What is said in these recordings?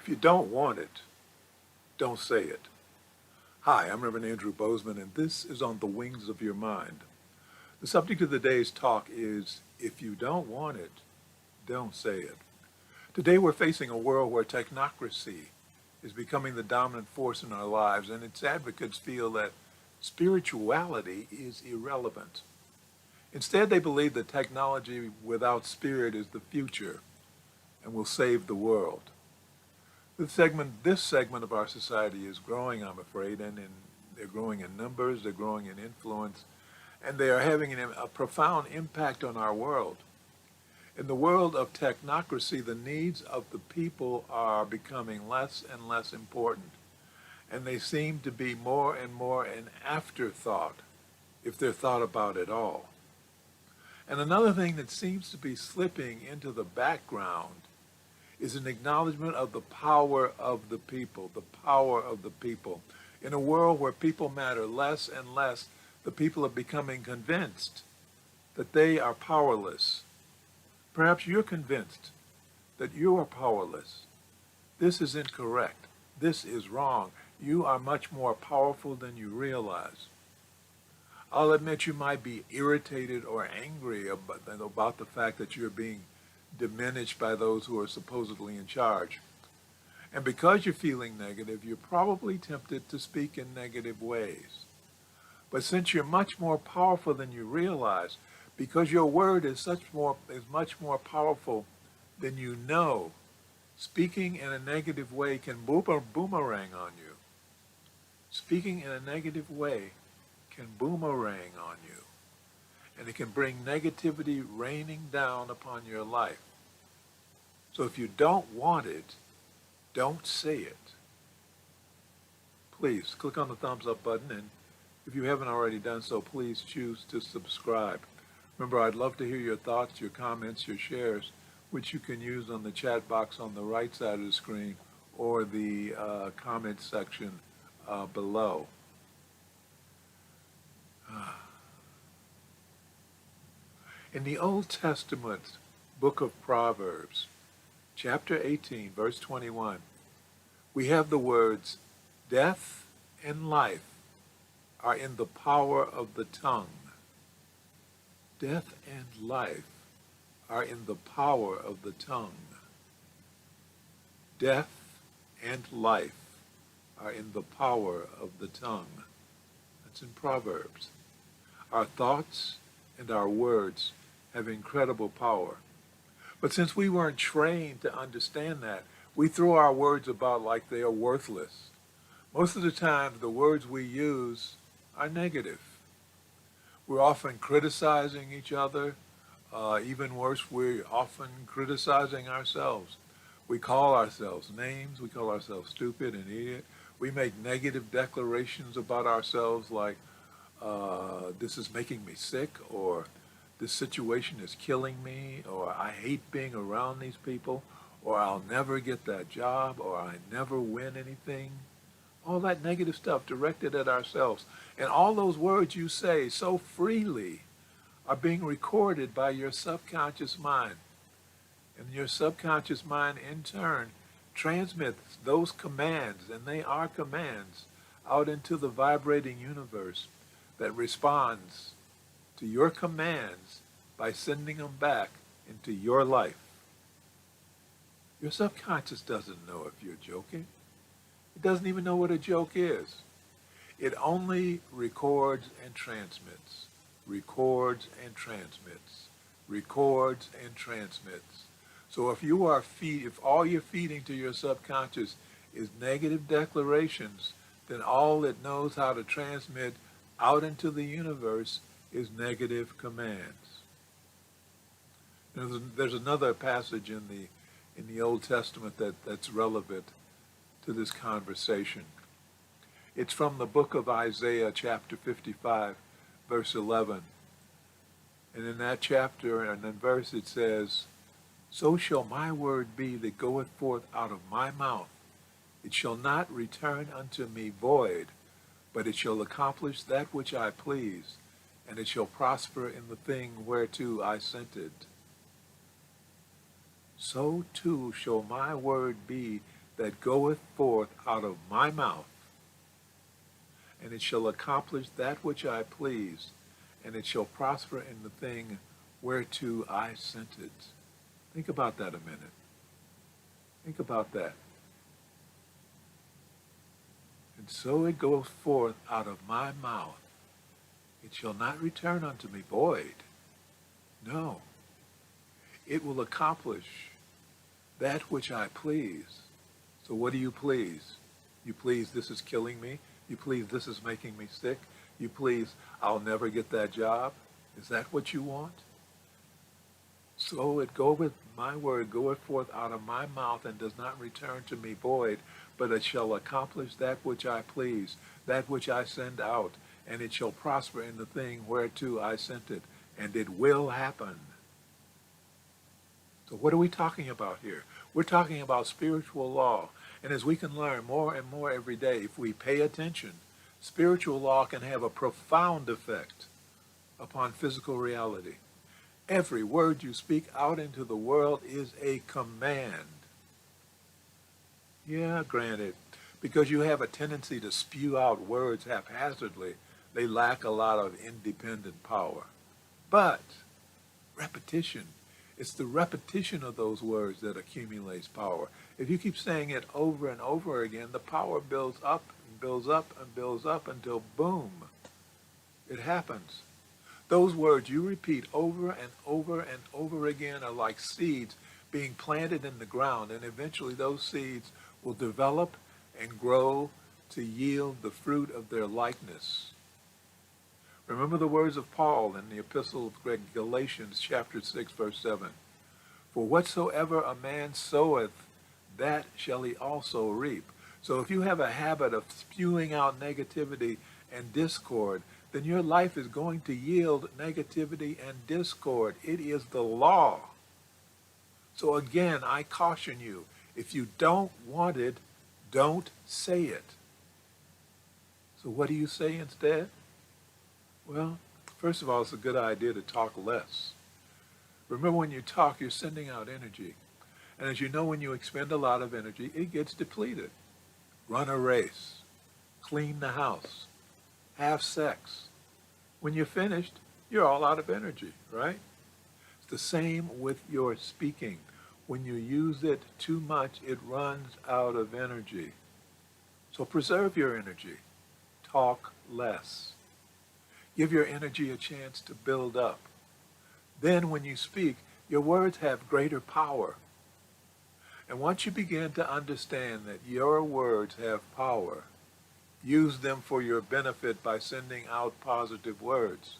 If you don't want it, don't say it. Hi, I'm Reverend Andrew Bozeman, and this is On the Wings of Your Mind. The subject of the day's talk is, if you don't want it, don't say it. Today we're facing a world where technocracy is becoming the dominant force in our lives, and its advocates feel that spirituality is irrelevant. Instead, they believe that technology without spirit is the future and will save the world. This segment of our society is growing, I'm afraid, and they're growing in numbers, they're growing in influence, and they are having a profound impact on our world. In the world of technocracy, the needs of the people are becoming less and less important, and they seem to be more and more an afterthought, if they're thought about at all. And another thing that seems to be slipping into the background is an acknowledgement of the power of the people, the power of the people. In a world where people matter less and less, the people are becoming convinced that they are powerless. Perhaps you're convinced that you are powerless. This is incorrect. This is wrong. You are much more powerful than you realize. I'll admit you might be irritated or angry about the fact that you're being diminished by those who are supposedly in charge. And because you're feeling negative, you're probably tempted to speak in negative ways. But since you're much more powerful than you realize, because your word is much more powerful than you know, speaking in a negative way can boomerang on you. Speaking in a negative way can boomerang on you, and it can bring negativity raining down upon your life. So if you don't want it, don't say it. Please click on the thumbs up button, and if you haven't already done so, please choose to subscribe. Remember, I'd love to hear your thoughts, your comments, your shares, which you can use on the chat box on the right side of the screen or the comment section below. In the Old Testament book of Proverbs, chapter 18, verse 21, we have the words, "Death and life are in the power of the tongue." Death and life are in the power of the tongue. Death and life are in the power of the tongue. That's in Proverbs. Our thoughts and our words have incredible power. But since we weren't trained to understand that, we throw our words about like they are worthless. Most of the time, the words we use are negative. We're often criticizing each other. Even worse, we're often criticizing ourselves. We call ourselves names. We call ourselves stupid and idiot. We make negative declarations about ourselves like, this is making me sick, or this situation is killing me, or I hate being around these people, or I'll never get that job, or I never win anything. All that negative stuff directed at ourselves. And all those words you say so freely are being recorded by your subconscious mind. And your subconscious mind, in turn, transmits those commands, and they are commands, out into the vibrating universe that responds to your commands by sending them back into your life. Your subconscious doesn't know if you're joking. It doesn't even know what a joke is. It only records and transmits, records and transmits, records and transmits. So if all you're feeding to your subconscious is negative declarations, then all it knows how to transmit out into the universe is negative commands. There's another passage in the Old Testament that's relevant to this conversation. It's from the book of Isaiah, chapter 55, verse 11. And in that chapter and in verse it says, "So shall my word be that goeth forth out of my mouth. It shall not return unto me void, but it shall accomplish that which I please, and it shall prosper in the thing whereto I sent it." So too shall my word be that goeth forth out of my mouth, and it shall accomplish that which I please, and it shall prosper in the thing whereto I sent it. Think about that a minute. Think about that. And so it goeth forth out of my mouth. It shall not return unto me void. No. It will accomplish that which I please. So what do you please? You please, this is killing me. You please, this is making me sick. You please, I'll never get that job. Is that what you want? So it goeth, my word goeth forth out of my mouth, and does not return to me void, but it shall accomplish that which I please, that which I send out, and it shall prosper in the thing whereto I sent it, and it will happen. So what are we talking about here? We're talking about spiritual law. And as we can learn more and more every day, if we pay attention, spiritual law can have a profound effect upon physical reality. Every word you speak out into the world is a command. Yeah, granted, because you have a tendency to spew out words haphazardly, they lack a lot of independent power. But repetition, it's the repetition of those words that accumulates power. If you keep saying it over and over again, the power builds up and builds up and builds up until boom, it happens. Those words you repeat over and over and over again are like seeds being planted in the ground, and eventually those seeds will develop and grow to yield the fruit of their likeness. Remember the words of Paul in the Epistle of Galatians chapter 6, verse 7. For whatsoever a man soweth, that shall he also reap. So if you have a habit of spewing out negativity and discord, then your life is going to yield negativity and discord. It is the law. So again, I caution you, if you don't want it, don't say it. So what do you say instead? Well, first of all, it's a good idea to talk less. Remember, when you talk, you're sending out energy. And as you know, when you expend a lot of energy, it gets depleted. Run a race, clean the house, have sex. When you're finished, you're all out of energy, right? It's the same with your speaking. When you use it too much, it runs out of energy. So preserve your energy. Talk less. Give your energy a chance to build up. Then when you speak, your words have greater power. And once you begin to understand that your words have power, use them for your benefit by sending out positive words.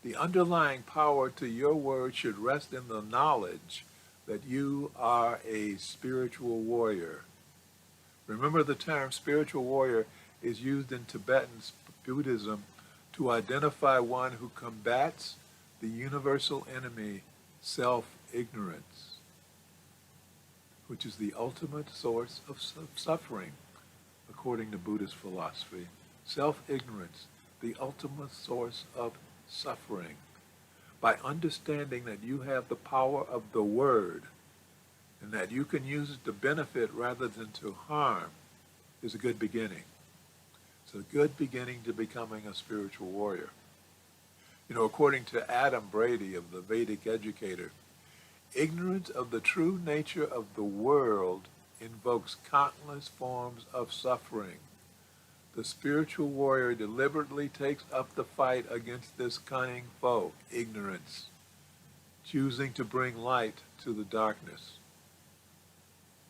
The underlying power to your words should rest in the knowledge that you are a spiritual warrior. Remember, the term spiritual warrior is used in Tibetan Buddhism to identify one who combats the universal enemy, self-ignorance, which is the ultimate source of suffering, according to Buddhist philosophy. Self-ignorance, the ultimate source of suffering. By understanding that you have the power of the word, and that you can use it to benefit rather than to harm, is a good beginning. It's a good beginning to becoming a spiritual warrior. You know, according to Adam Brady of the Vedic Educator, ignorance of the true nature of the world invokes countless forms of suffering. The spiritual warrior deliberately takes up the fight against this cunning foe, ignorance, choosing to bring light to the darkness.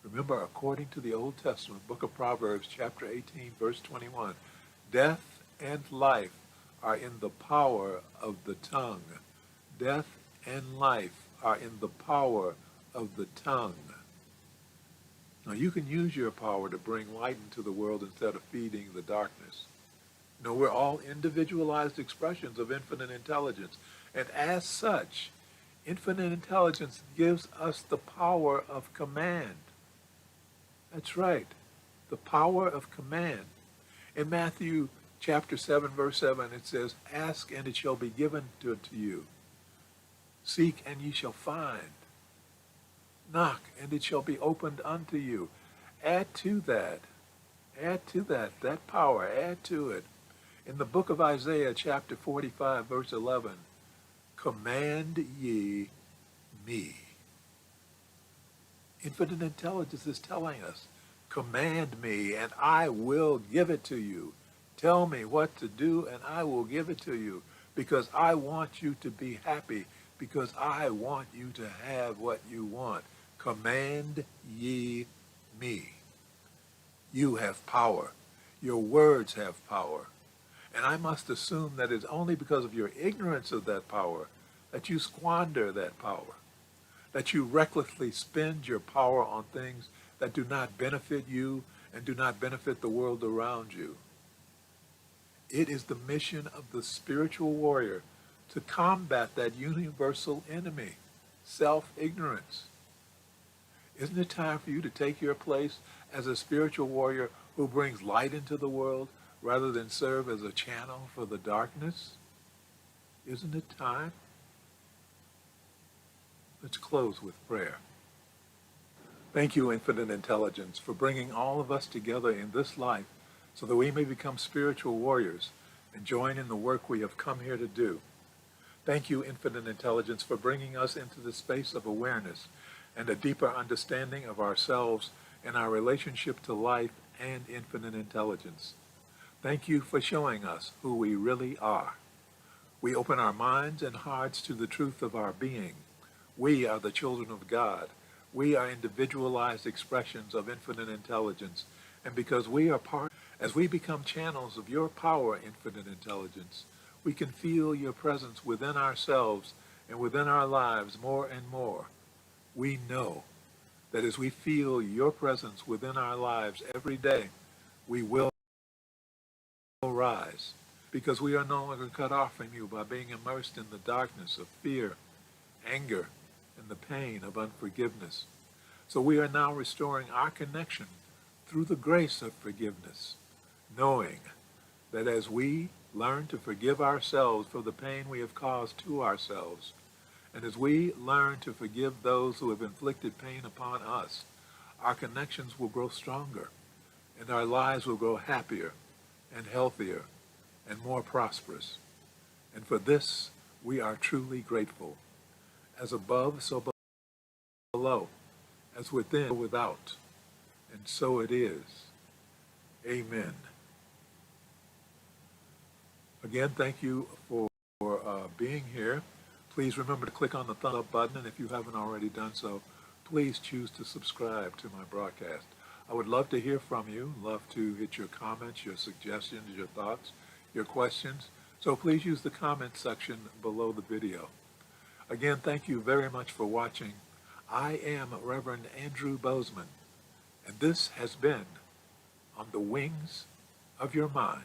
Remember, according to the Old Testament, book of Proverbs, chapter 18, verse 21, death and life are in the power of the tongue. Death and life are in the power of the tongue. Now, you can use your power to bring light into the world instead of feeding the darkness. You know, we're all individualized expressions of infinite intelligence. And as such, infinite intelligence gives us the power of command. That's right, the power of command. In Matthew chapter 7, verse 7, it says, ask and it shall be given to you. Seek and ye shall find. Knock and it shall be opened unto you. Add to that. Add to that power. Add to it. In the book of Isaiah, chapter 45, verse 11, command ye me. Infinite intelligence is telling us, command me and I will give it to you. Tell me what to do and I will give it to you because I want you to be happy, because I want you to have what you want. Command ye me. You have power. Your words have power. And I must assume that it's only because of your ignorance of that power that you squander that power, that you recklessly spend your power on things that do not benefit you and do not benefit the world around you. It is the mission of the spiritual warrior to combat that universal enemy, self-ignorance. Isn't it time for you to take your place as a spiritual warrior who brings light into the world rather than serve as a channel for the darkness? Isn't it time? Let's close with prayer. Thank you, Infinite Intelligence, for bringing all of us together in this life so that we may become spiritual warriors and join in the work we have come here to do. Thank you, Infinite Intelligence, for bringing us into the space of awareness and a deeper understanding of ourselves and our relationship to life and infinite intelligence. Thank you for showing us who we really are. We open our minds and hearts to the truth of our being. We are the children of God. We are individualized expressions of infinite intelligence. And because we are as we become channels of your power, infinite intelligence, we can feel your presence within ourselves and within our lives more and more. We know that as we feel your presence within our lives every day, we will rise, because we are no longer cut off from you by being immersed in the darkness of fear, anger, and the pain of unforgiveness. So we are now restoring our connection through the grace of forgiveness, knowing that as we learn to forgive ourselves for the pain we have caused to ourselves, and as we learn to forgive those who have inflicted pain upon us, our connections will grow stronger, and our lives will grow happier and healthier and more prosperous. And for this, we are truly grateful. As above, so below, as within, so without. And so it is. Amen. Again, thank you for being here. Please remember to click on the thumbs up button, and if you haven't already done so, please choose to subscribe to my broadcast. I would love to hear from you, love to hit your comments, your suggestions, your thoughts, your questions. So please use the comment section below the video. Again, thank you very much for watching. I am Reverend Andrew Bozeman, and this has been On the Wings of Your Mind.